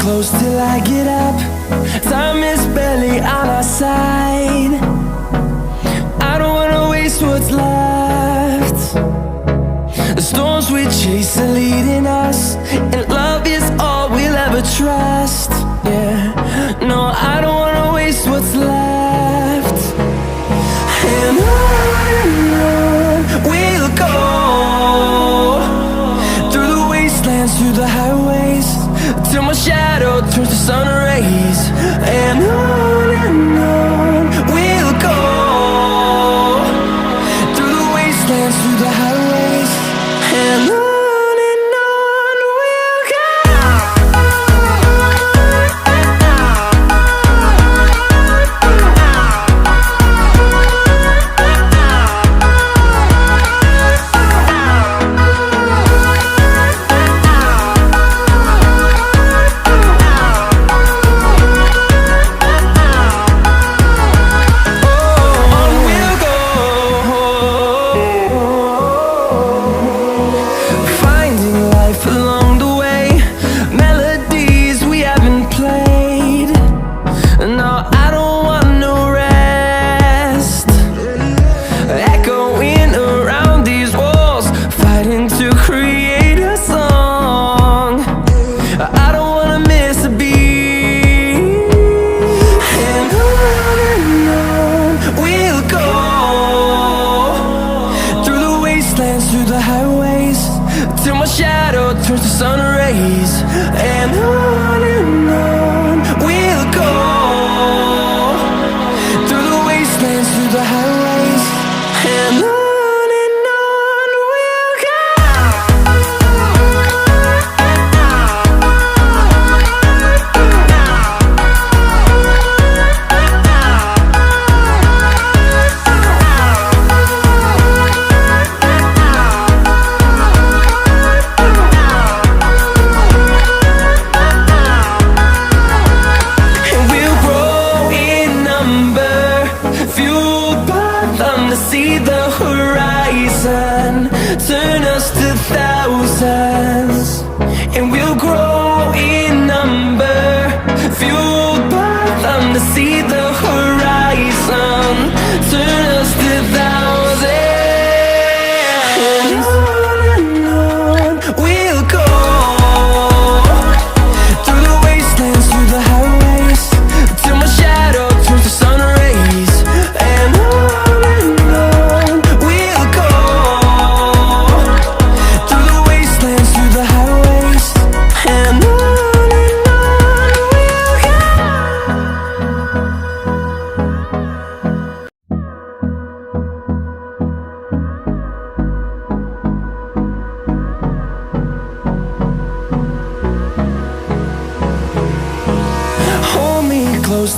close till I get up. Time is barely on our side. I don't wanna waste what's left. The storms we chase are leading us, and love is all we'll ever trust. Yeah, no, I don't wanna waste what's left. And on we'll go, through the wastelands, through the highways, till my shadow turns to sun rays. And on we'll go, through the wastelands, through the highways, and on.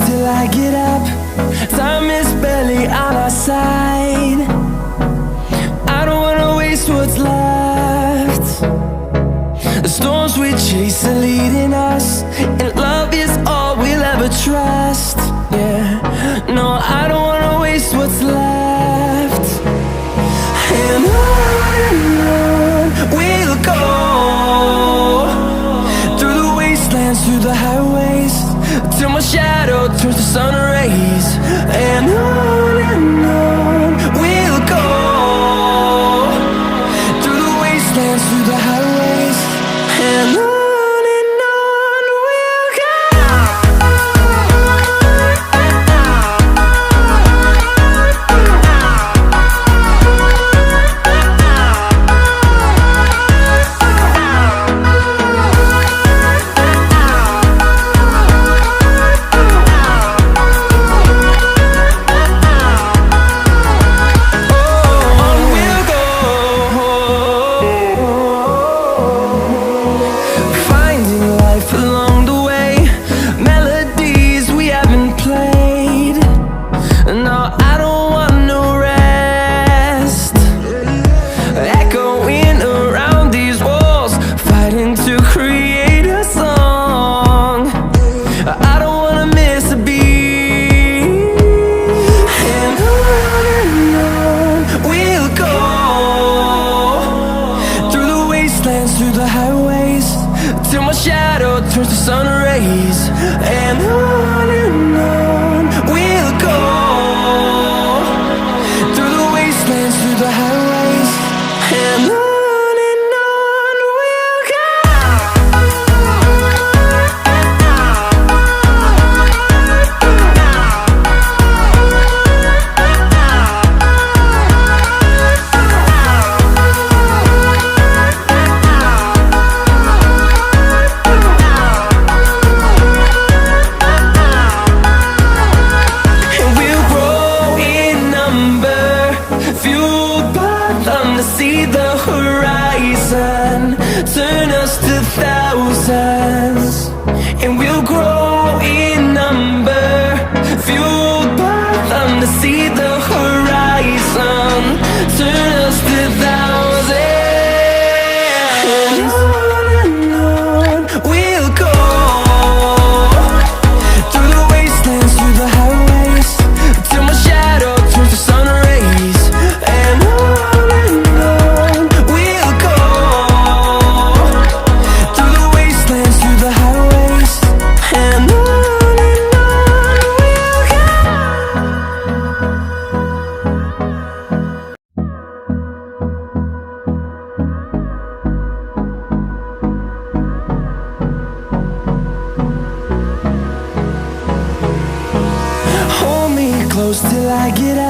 Till I get up, time is barely on our side. I don't wanna waste what's left. The storms we chase are leading us, and love is all we'll ever trust. Yeah, no, I don't wanna waste what's left. And on we'll go, through the wastelands, through the highways, till my shadow turns to sun rays. And on we'll go, through the wastelands, through the highways, and on. till my shadow turns to sun rays. And on we'll go, through the wastelands, through the highways. And on we'll go. See the horizon, turn us to thousands, and we'll grow in number, fueled by them. To see the horizon, turn us to thousands, and on we'll go, through the wastelands, through the highways, till my shadow turns to sun rays. And close till I get